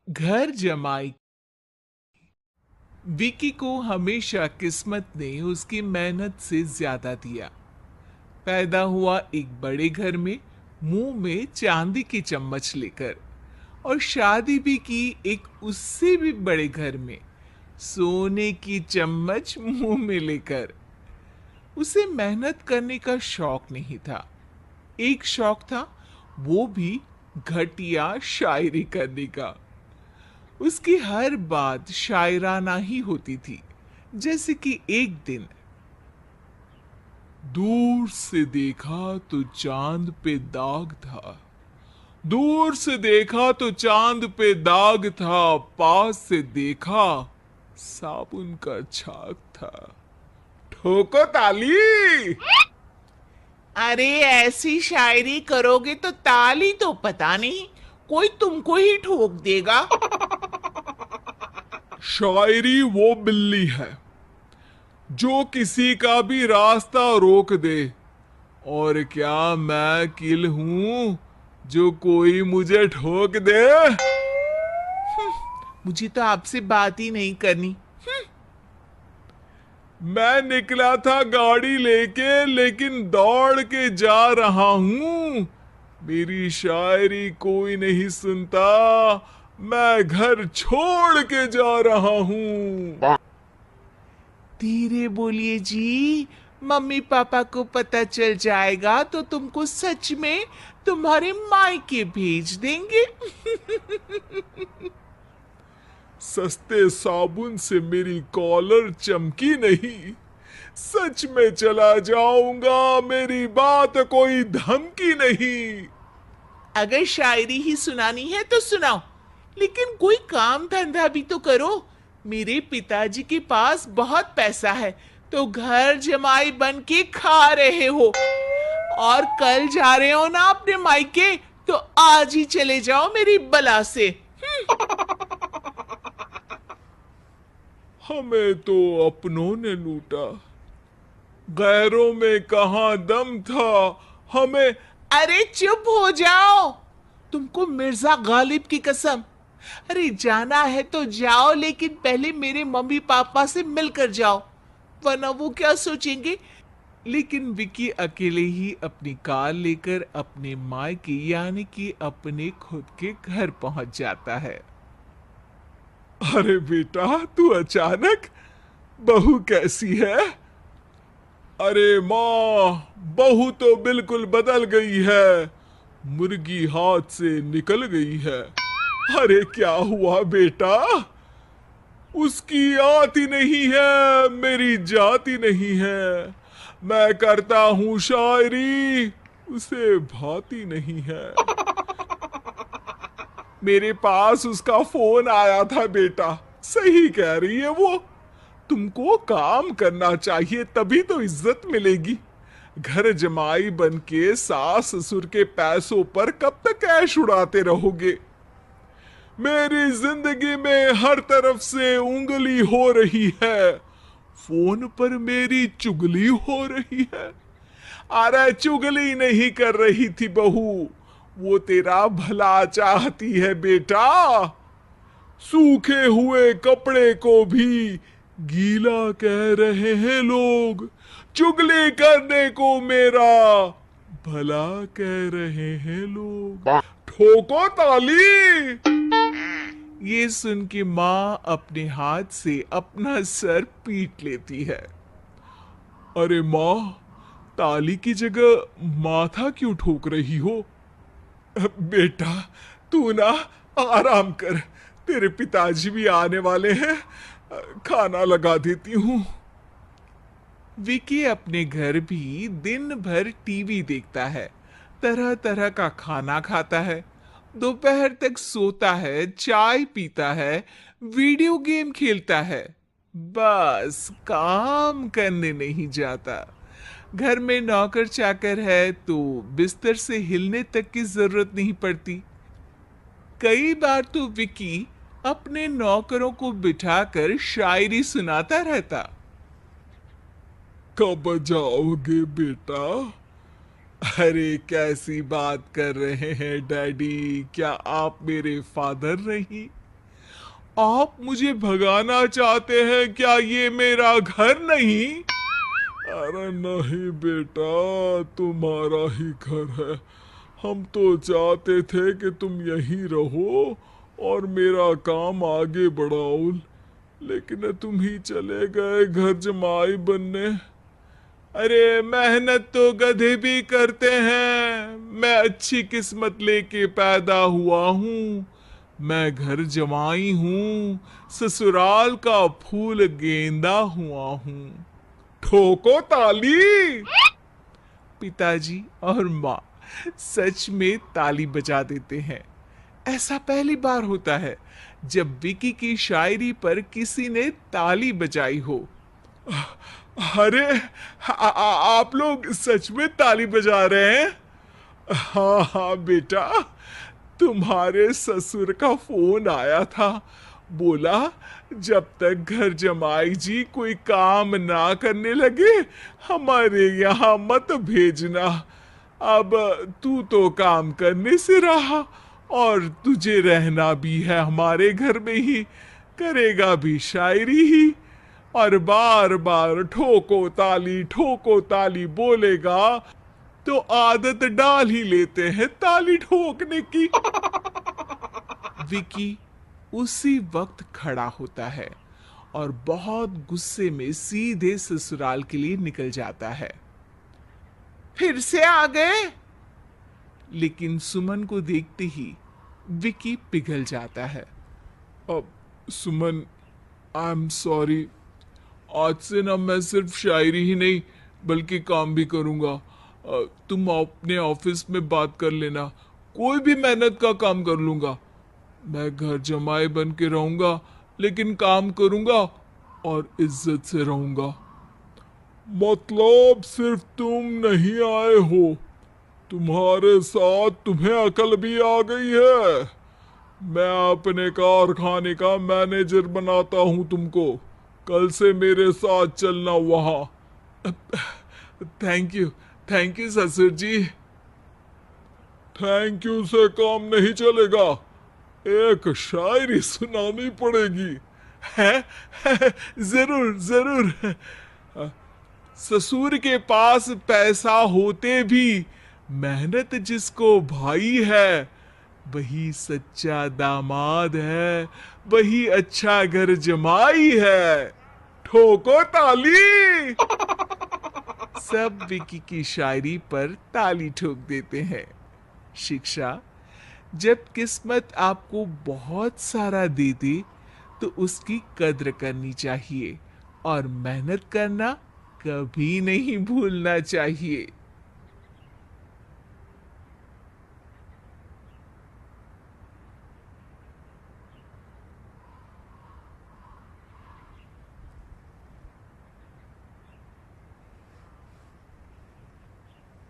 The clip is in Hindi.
घर जमाई। विकी को हमेशा किस्मत ने उसकी मेहनत से ज्यादा दिया। पैदा हुआ एक बड़े घर में, मुंह में चांदी की चम्मच लेकर, और शादी भी की एक उससे भी बड़े घर में, सोने की चम्मच मुंह में लेकर। उसे मेहनत करने का शौक नहीं था। एक शौक था, वो भी घटिया शायरी करने का। उसकी हर बात शायराना ही होती थी। जैसे कि एक दिन, दूर से देखा तो चांद पे दाग था, दूर से देखा तो चांद पे दाग था, पास से देखा साबुन का छाग था। ठोको ताली। अरे ऐसी शायरी करोगे तो ताली तो पता नहीं, कोई तुमको ही ठोक देगा। शायरी वो बिल्ली है जो किसी का भी रास्ता रोक दे, और क्या मैं किल हूं जो कोई मुझे ठोक दे। मुझे तो आपसे बात ही नहीं करनी। मैं निकला था गाड़ी लेके, लेकिन दौड़ के जा रहा हूं। मेरी शायरी कोई नहीं सुनता, मैं घर छोड़ के जा रहा हूं। धीरे बोलिए जी, मम्मी पापा को पता चल जाएगा तो तुमको सच में तुम्हारे मायके भेज देंगे। सस्ते साबुन से मेरी कॉलर चमकी नहीं, सच में चला जाऊंगा, मेरी बात कोई धमकी नहीं। अगर शायरी ही सुनानी है तो सुनाओ, लेकिन कोई काम धंधा भी तो करो। मेरे पिताजी के पास बहुत पैसा है, तो घर जमाई बन के खा रहे हो, और कल जा रहे हो ना अपने मायके, तो आज ही चले जाओ मेरी बला से। हमें तो अपनों ने लूटा, गैरों में कहां दम था हमें। अरे चुप हो जाओ, तुमको मिर्जा गालिब की कसम। अरे जाना है तो जाओ, लेकिन पहले मेरे मम्मी पापा से मिलकर जाओ, वरना वो क्या सोचेंगे। लेकिन विकी अकेले ही अपनी कार लेकर अपने मायके यानी कि अपने खुद के घर पहुंच जाता है। अरे बेटा, तू अचानक, बहू कैसी है? अरे माँ, बहू तो बिल्कुल बदल गई है, मुर्गी हाथ से निकल गई है। अरे क्या हुआ बेटा? उसकी आती नहीं है, मेरी जाती नहीं है। मैं करता हूँ शायरी, उसे भाती नहीं है। मेरे पास उसका फोन आया था बेटा, सही कह रही है वो। तुमको काम करना चाहिए, तभी तो इज्जत मिलेगी। घर जमाई बन के सास ससुर के पैसों पर कब तक ऐश उड़ाते रहोगे? मेरी जिंदगी में हर तरफ से उंगली हो रही है, फोन पर मेरी चुगली हो रही है। अरे चुगली नहीं कर रही थी बहू, वो तेरा भला चाहती है बेटा। सूखे हुए कपड़े को भी गीला कह रहे हैं लोग, चुगली करने को मेरा भला कह रहे हैं लोग। ठोको ताली। ये सुन के माँ अपने हाथ से अपना सर पीट लेती है। अरे माँ, ताली की जगह माथा क्यों ठोक रही हो? बेटा, तू ना आराम कर, तेरे पिताजी भी आने वाले हैं, खाना लगा देती हूँ। विकी अपने घर भी दिन भर टीवी देखता है, तरह तरह का खाना खाता है, दोपहर तक सोता है, चाय पीता है, वीडियो गेम खेलता है, बस काम करने नहीं जाता। घर में नौकर चाकर है तो बिस्तर से हिलने तक की जरूरत नहीं पड़ती। कई बार तो विकी अपने नौकरों को बिठाकर शायरी सुनाता रहता। कब जाओगे बेटा? अरे कैसी बात कर रहे हैं डैडी, क्या आप मेरे फादर नहीं? आप मुझे भगाना चाहते हैं क्या? ये मेरा घर नहीं। अरे नहीं बेटा, तुम्हारा ही घर है। हम तो चाहते थे कि तुम यहीं रहो और मेरा काम आगे बढ़ाओ, लेकिन तुम ही चले गए घर जमाई बनने। अरे मेहनत तो गधे भी करते हैं। मैं अच्छी किस्मत लेके पैदा हुआ हूँ। मैं घर जमाई हूँ, ससुराल का फूल गेंदा हुआ हूँ। ठोको ताली। पिताजी और माँ सच में ताली बजा देते हैं। ऐसा पहली बार होता है जब विकी की शायरी पर किसी ने ताली बजाई हो। अरे आप लोग सच में ताली बजा रहे हैं? हाँ हाँ बेटा, तुम्हारे ससुर का फोन आया था। बोला जब तक घर जमाई जी कोई काम ना करने लगे हमारे यहाँ मत भेजना। अब तू तो काम करने से रहा और तुझे रहना भी है हमारे घर में ही, करेगा भी शायरी ही, और बार बार ठोको ताली बोलेगा तो आदत डाल ही लेते हैं ताली ठोकने की। विकी उसी वक्त खड़ा होता है और बहुत गुस्से में सीधे ससुराल के लिए निकल जाता है। फिर से आ गए? लेकिन सुमन को देखते ही विकी पिघल जाता है। अब सुमन, आई एम सॉरी। आज से ना मैं सिर्फ शायरी ही नहीं बल्कि काम भी करूंगा। तुम अपने ऑफिस में बात कर लेना, कोई भी मेहनत का काम कर लूंगा। मैं घर जमाई बन के रहूंगा लेकिन काम करूंगा और इज्जत से रहूंगा। मतलब सिर्फ तुम नहीं आए हो, तुम्हारे साथ तुम्हें अकल भी आ गई है। मैं अपने कारखाने का मैनेजर बनाता हूं तुमको। कल से मेरे साथ चलना वहां। थैंक यू ससुर जी। थैंक यू से काम नहीं चलेगा, एक शायरी सुनानी पड़ेगी। है जरूर जरूर। ससुर के पास पैसा होते भी मेहनत जिसको भाई है, वही सच्चा दामाद है, वही अच्छा घर जमाई है। ठोको ताली। सब विकी की शायरी पर ताली ठोक देते हैं। शिक्षा: जब किस्मत आपको बहुत सारा दे दे तो उसकी कद्र करनी चाहिए और मेहनत करना कभी नहीं भूलना चाहिए।